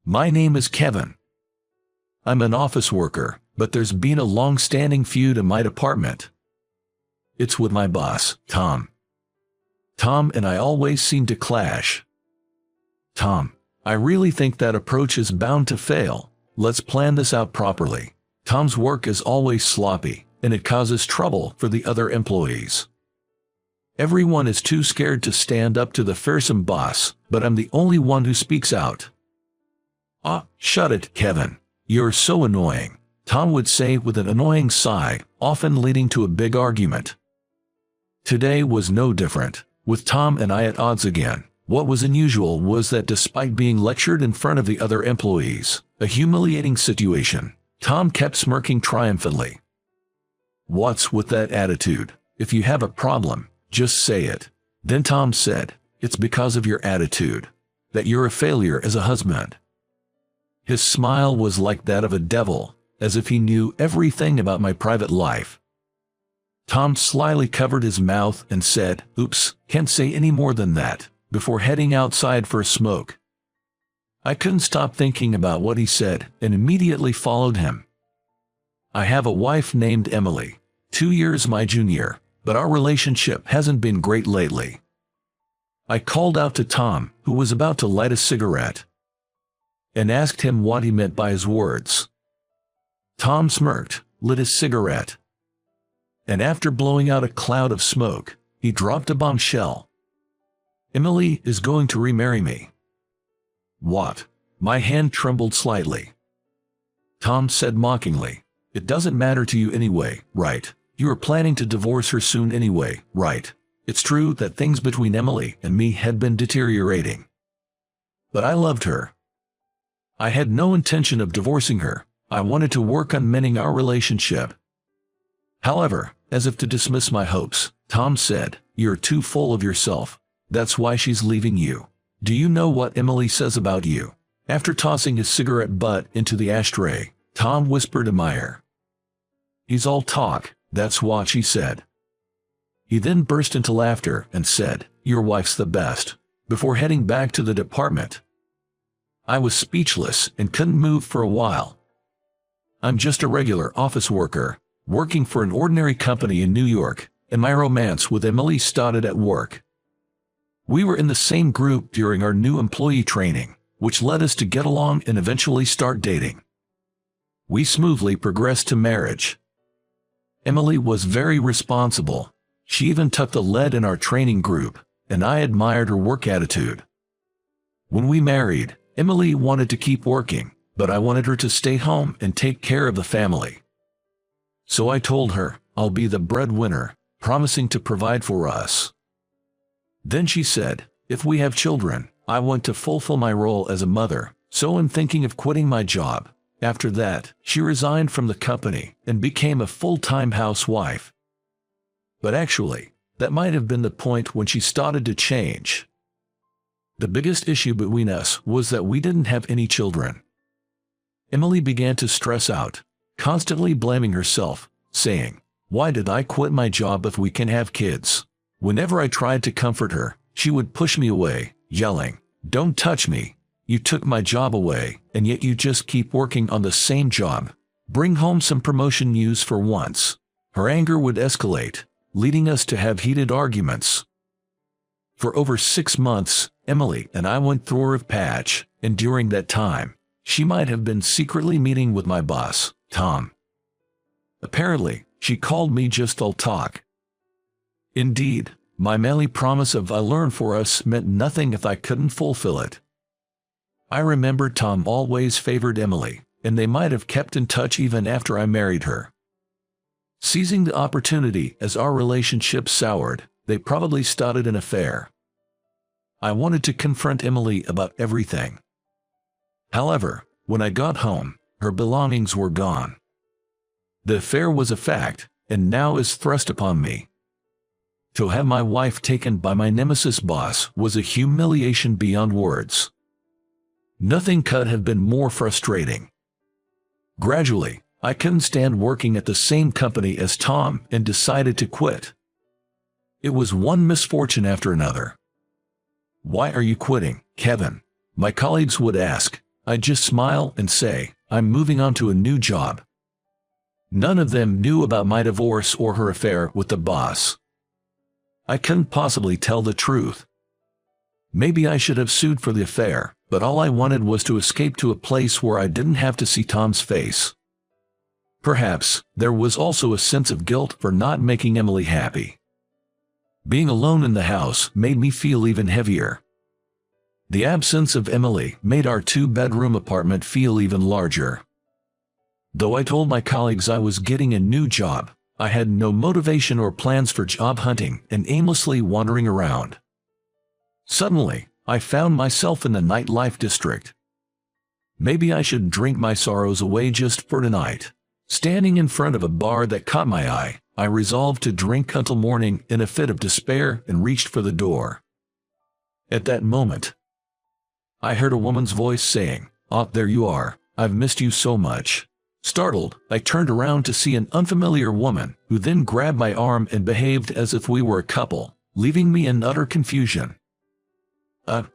My name is Kevin. I'm an office worker, but there's been a long-standing feud in my department. It's with my boss, Tom. Tom and I always seem to clash. Tom, I really think that approach is bound to fail. Let's plan this out properly. Tom's work is always sloppy, and it causes trouble for the other employees. Everyone is too scared to stand up to the fearsome boss, but I'm the only one who speaks out. Ah, shut it, Kevin. You're so annoying, Tom would say with an annoying sigh, often leading to a big argument. Today was no different, with Tom and I at odds again. What was unusual was that despite being lectured in front of the other employees, a humiliating situation, Tom kept smirking triumphantly. What's with that attitude? If you have a problem, just say it. Then Tom said, it's because of your attitude, that you're a failure as a husband. His smile was like that of a devil, as if he knew everything about my private life. Tom slyly covered his mouth and said, "Oops, can't say any more than that," before heading outside for a smoke. I couldn't stop thinking about what he said and immediately followed him. I have a wife named Emily, 2 years my junior, but our relationship hasn't been great lately. I called out to Tom, who was about to light a cigarette, and asked him what he meant by his words. Tom smirked, lit his cigarette, and after blowing out a cloud of smoke, he dropped a bombshell. Emily is going to remarry me. What? My hand trembled slightly. Tom said mockingly, "It doesn't matter to you anyway, right? You are planning to divorce her soon anyway, right? It's true that things between Emily and me had been deteriorating. But I loved her. I had no intention of divorcing her. I wanted to work on mending our relationship." However, as if to dismiss my hopes, Tom said, "You're too full of yourself. That's why she's leaving you. Do you know what Emily says about you?" After tossing his cigarette butt into the ashtray, Tom whispered to Meyer, "He's all talk, that's what she said." He then burst into laughter and said, "Your wife's the best," before heading back to the department. I was speechless and couldn't move for a while. I'm just a regular office worker, working for an ordinary company in New York, and my romance with Emily started at work. We were in the same group during our new employee training, which led us to get along and eventually start dating. We smoothly progressed to marriage. Emily was very responsible. She even took the lead in our training group, and I admired her work attitude. When we married, Emily wanted to keep working, but I wanted her to stay home and take care of the family. So I told her, I'll be the breadwinner, promising to provide for us. Then she said, if we have children, I want to fulfill my role as a mother, so I'm thinking of quitting my job. After that, she resigned from the company and became a full-time housewife. But actually, that might have been the point when she started to change. The biggest issue between us was that we didn't have any children. Emily began to stress out, constantly blaming herself, saying, "Why did I quit my job if we can have kids?" Whenever I tried to comfort her, she would push me away, yelling, "Don't touch me. You took my job away, and yet you just keep working on the same job. Bring home some promotion news for once." Her anger would escalate, leading us to have heated arguments. For over 6 months, Emily and I went through a rough patch, and during that time, she might have been secretly meeting with my boss, Tom. Apparently, she called me just all talk. Indeed, my manly promise of "I learn for us" meant nothing if I couldn't fulfill it. I remember Tom always favored Emily, and they might have kept in touch even after I married her. Seizing the opportunity as our relationship soured, they probably started an affair. I wanted to confront Emily about everything. However, when I got home, her belongings were gone. The affair was a fact, and now is thrust upon me. To have my wife taken by my nemesis boss was a humiliation beyond words. Nothing could have been more frustrating. Gradually, I couldn't stand working at the same company as Tom and decided to quit. It was one misfortune after another. "Why are you quitting, Kevin?" my colleagues would ask. I'd just smile and say, I'm moving on to a new job. None of them knew about my divorce or her affair with the boss. I couldn't possibly tell the truth. Maybe I should have sued for the affair, but all I wanted was to escape to a place where I didn't have to see Tom's face. Perhaps there was also a sense of guilt for not making Emily happy. Being alone in the house made me feel even heavier. The absence of Emily made our two-bedroom apartment feel even larger. Though I told my colleagues I was getting a new job, I had no motivation or plans for job hunting and aimlessly wandering around. Suddenly, I found myself in the nightlife district. Maybe I should drink my sorrows away just for tonight. Standing in front of a bar that caught my eye, I resolved to drink until morning in a fit of despair and reached for the door. At that moment, I heard a woman's voice saying, "Oh, there you are. I've missed you so much." Startled, I turned around to see an unfamiliar woman, who then grabbed my arm and behaved as if we were a couple, leaving me in utter confusion.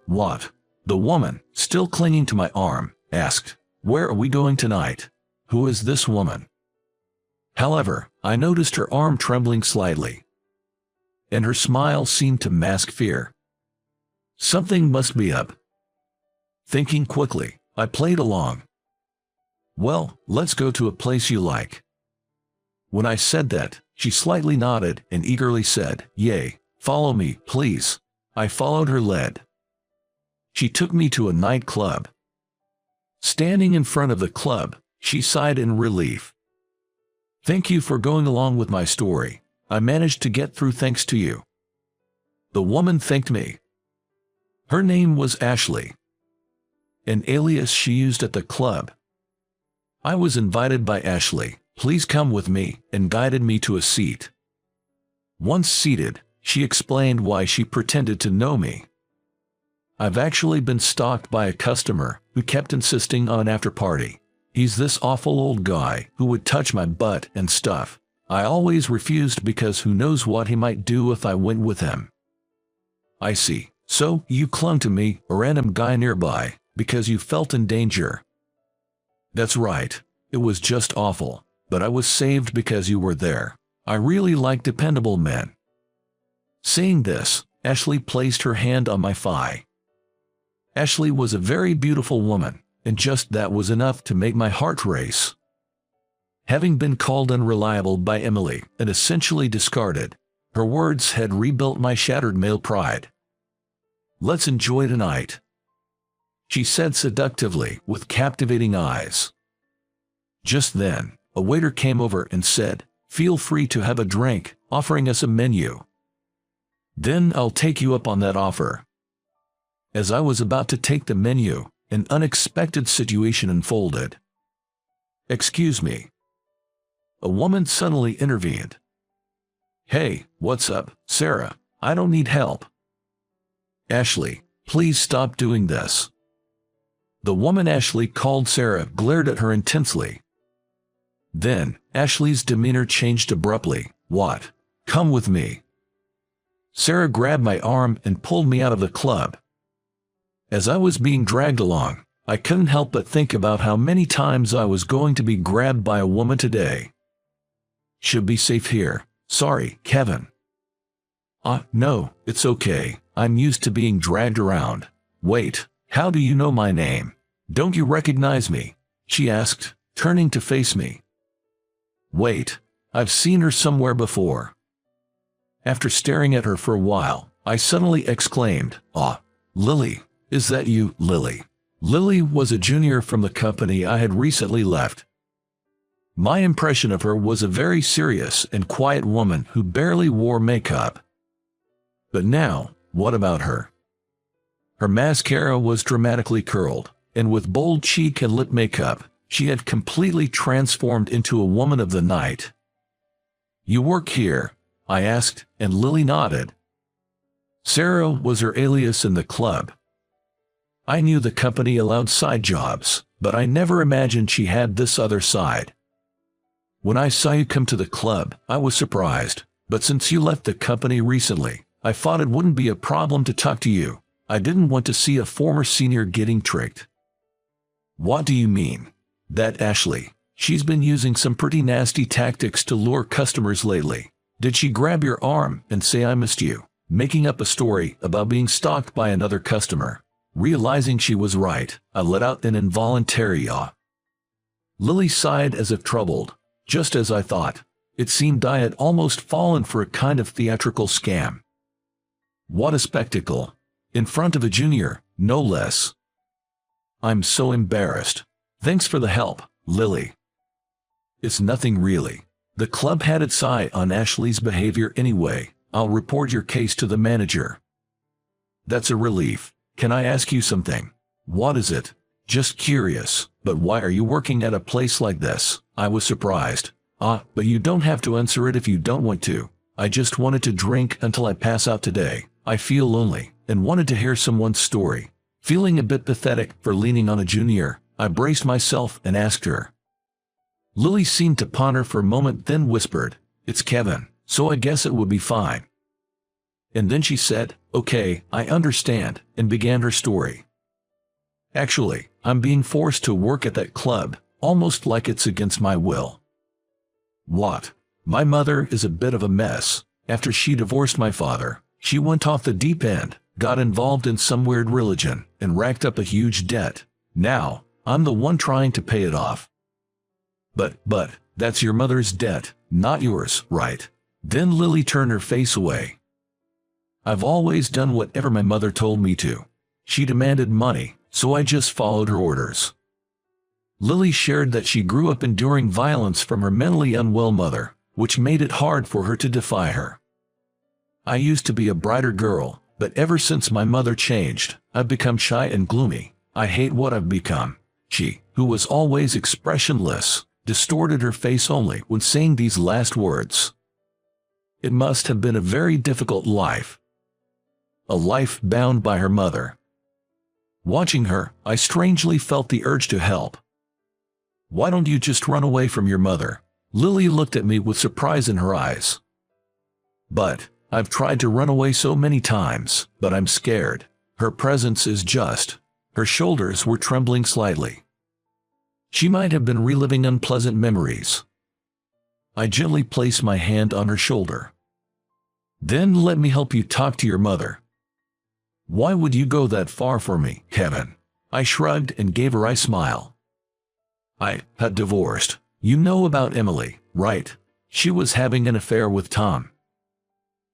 What?" The woman, still clinging to my arm, asked. "Where are we going tonight? Who is this woman?" However, I noticed her arm trembling slightly, and her smile seemed to mask fear. Something must be up. Thinking quickly, I played along. "Well, let's go to a place you like." When I said that, she slightly nodded and eagerly said, "Yay, follow me, please." I followed her lead. She took me to a nightclub. Standing in front of the club, she sighed in relief. "Thank you for going along with my story. I managed to get through thanks to you." The woman thanked me. Her name was Ashley, an alias she used at the club. I was invited by Ashley, "Please come with me," and guided me to a seat. Once seated, she explained why she pretended to know me. "I've actually been stalked by a customer who kept insisting on an after-party. He's this awful old guy who would touch my butt and stuff. I always refused because who knows what he might do if I went with him." "I see. So you clung to me, a random guy nearby, because you felt in danger." "That's right. It was just awful, but I was saved because you were there. I really like dependable men." Saying this, Ashley placed her hand on my thigh. Ashley was a very beautiful woman, and just that was enough to make my heart race. Having been called unreliable by Emily and essentially discarded, her words had rebuilt my shattered male pride. "Let's enjoy tonight," she said seductively with captivating eyes. Just then, a waiter came over and said, "Feel free to have a drink," offering us a menu. "Then I'll take you up on that offer." As I was about to take the menu, an unexpected situation unfolded. "Excuse me." A woman suddenly intervened. "Hey, what's up, Sarah? I don't need help." "Ashley, please stop doing this." The woman Ashley called Sarah glared at her intensely. Then, Ashley's demeanor changed abruptly. "What? Come with me." Sarah grabbed my arm and pulled me out of the club. As I was being dragged along, I couldn't help but think about how many times I was going to be grabbed by a woman today. "Should be safe here. Sorry, Kevin." No, it's okay. I'm used to being dragged around." "Wait, how do you know my name? Don't you recognize me?" she asked, turning to face me. "Wait, I've seen her somewhere before." After staring at her for a while, I suddenly exclaimed, Lily, is that you, Lily?" Lily was a junior from the company I had recently left. My impression of her was a very serious and quiet woman who barely wore makeup. But now, what about her? Her mascara was dramatically curled, and with bold cheek and lip makeup, she had completely transformed into a woman of the night. "You work here?" I asked, and Lily nodded. Sarah was her alias in the club. I knew the company allowed side jobs, but I never imagined she had this other side. "When I saw you come to the club, I was surprised, but since you left the company recently, I thought it wouldn't be a problem to talk to you. I didn't want to see a former senior getting tricked." What do you mean? That Ashley. She's been using some pretty nasty tactics to lure customers lately. Did she grab your arm and say I missed you? Making up a story about being stalked by another customer. Realizing she was right, I let out an involuntary yaw. Lily sighed as if troubled. Just as I thought. It seemed I had almost fallen for a kind of theatrical scam. What a spectacle. In front of a junior, no less. I'm so embarrassed. Thanks for the help, Lily. It's nothing really. The club had its eye on Ashley's behavior anyway. I'll report your case to the manager. That's a relief. Can I ask you something? What is it? Just curious, but why are you working at a place like this? I was surprised. But you don't have to answer it if you don't want to. I just wanted to drink until I pass out today. I feel lonely, and wanted to hear someone's story. Feeling a bit pathetic for leaning on a junior, I braced myself and asked her. Lily seemed to ponder for a moment, then whispered, "It's Kevin, so I guess it would be fine." And then she said, "Okay, I understand," and began her story. Actually, I'm being forced to work at that club, almost like it's against my will. What? My mother is a bit of a mess. After she divorced my father, she went off the deep end, got involved in some weird religion, and racked up a huge debt. Now, I'm the one trying to pay it off. But, that's your mother's debt, not yours, right? Then Lily turned her face away. I've always done whatever my mother told me to. She demanded money, so I just followed her orders. Lily shared that she grew up enduring violence from her mentally unwell mother, which made it hard for her to defy her. I used to be a brighter girl, but ever since my mother changed, I've become shy and gloomy. I hate what I've become. She, who was always expressionless, distorted her face only when saying these last words. It must have been a very difficult life. A life bound by her mother. Watching her, I strangely felt the urge to help. Why don't you just run away from your mother? Lily looked at me with surprise in her eyes. But, I've tried to run away so many times, but I'm scared. Her presence is just. Her shoulders were trembling slightly. She might have been reliving unpleasant memories. I gently placed my hand on her shoulder. Then let me help you talk to your mother. Why would you go that far for me, Kevin? I shrugged and gave her a smile. I had divorced. You know about Emily, right? She was having an affair with Tom.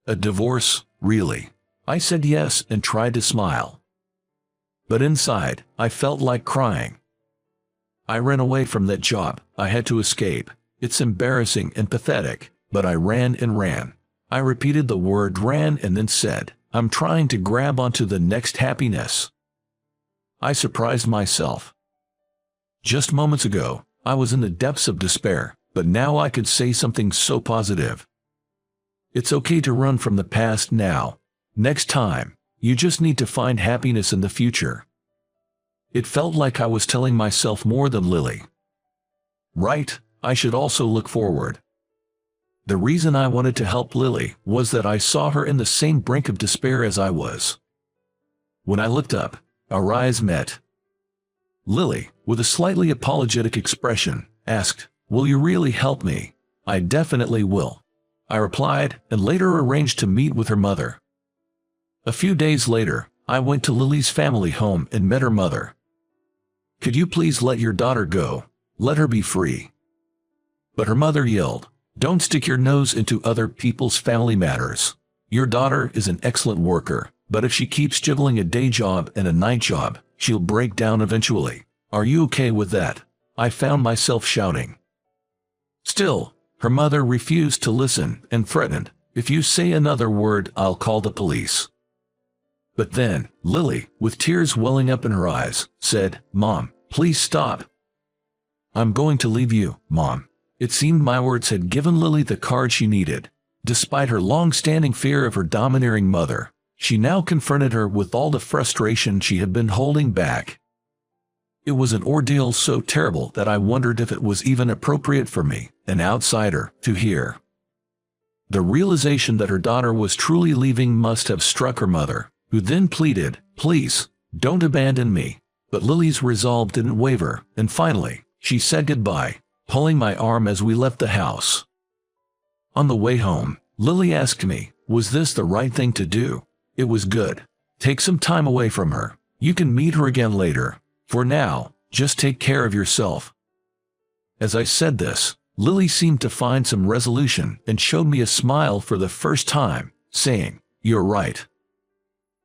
A divorce, really? I said yes and tried to smile. But inside, I felt like crying. I ran away from that job. I had to escape. It's embarrassing and pathetic, but I ran and ran. I repeated the word ran and then said, I'm trying to grab onto the next happiness. I surprised myself. Just moments ago, I was in the depths of despair, but now I could say something so positive. It's okay to run from the past now. Next time, you just need to find happiness in the future. It felt like I was telling myself more than Lily. Right, I should also look forward. The reason I wanted to help Lily was that I saw her in the same brink of despair as I was. When I looked up, our eyes met. Lily, with a slightly apologetic expression, asked, "Will you really help me?" "I definitely will," I replied, and later arranged to meet with her mother. A few days later, I went to Lily's family home and met her mother. "Could you please let your daughter go? Let her be free." But her mother yelled, "Don't stick your nose into other people's family matters. Your daughter is an excellent worker, but if she keeps juggling a day job and a night job, she'll break down eventually. Are you okay with that?" I found myself shouting. Still, her mother refused to listen and threatened, "If you say another word, I'll call the police." But then, Lily, with tears welling up in her eyes, said, "Mom, please stop. I'm going to leave you, Mom." It seemed my words had given Lily the courage she needed. Despite her long-standing fear of her domineering mother, she now confronted her with all the frustration she had been holding back. It was an ordeal so terrible that I wondered if it was even appropriate for me, an outsider, to hear. The realization that her daughter was truly leaving must have struck her mother, who then pleaded, "Please, don't abandon me. But Lily's resolve didn't waver, and finally, she said goodbye, pulling my arm as we left the house. On the way home, Lily asked me, was this the right thing to do? It was good. Take some time away from her. You can meet her again later. For now, just take care of yourself. As I said this, Lily seemed to find some resolution and showed me a smile for the first time, saying, "You're right.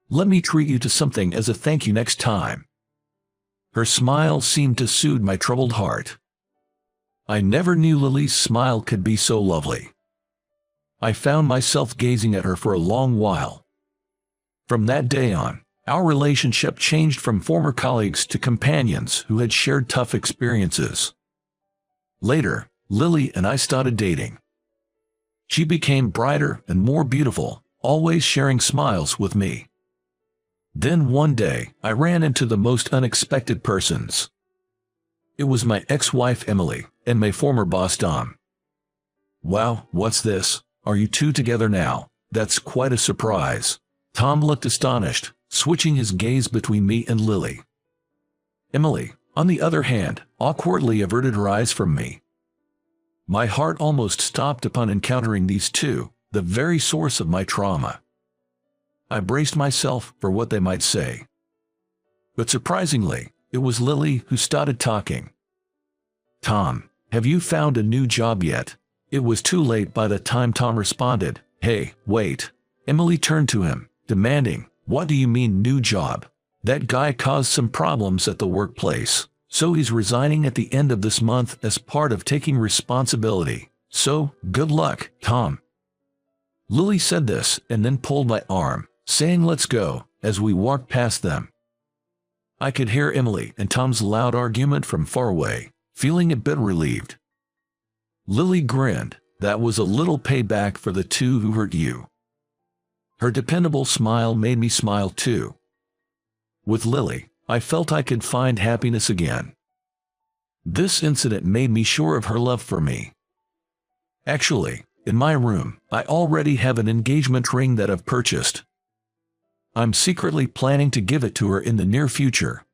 Let me treat you to something as a thank you next time." Her smile seemed to soothe my troubled heart. I never knew Lily's smile could be so lovely. I found myself gazing at her for a long while. From that day on, our relationship changed from former colleagues to companions who had shared tough experiences. Later, Lily and I started dating. She became brighter and more beautiful, always sharing smiles with me. Then one day, I ran into the most unexpected persons. It was my ex-wife Emily and my former boss Tom. "Wow, what's this? Are you two together now? That's quite a surprise." Tom looked astonished, switching his gaze between me and Lily. Emily, on the other hand, awkwardly averted her eyes from me. My heart almost stopped upon encountering these two, the very source of my trauma. I braced myself for what they might say. But surprisingly, it was Lily who started talking. "Tom, have you found a new job yet?" It was too late by the time Tom responded, "Hey, wait." Emily turned to him, demanding, "What do you mean new job? That guy caused some problems at the workplace, so he's resigning at the end of this month as part of taking responsibility. So, good luck, Tom." Lily said this and then pulled my arm, saying let's go, as we walked past them. I could hear Emily and Tom's loud argument from far away, feeling a bit relieved. Lily grinned. That was a little payback for the two who hurt you. Her dependable smile made me smile too. With Lily, I felt I could find happiness again. This incident made me sure of her love for me. Actually, in my room, I already have an engagement ring that I've purchased. I'm secretly planning to give it to her in the near future.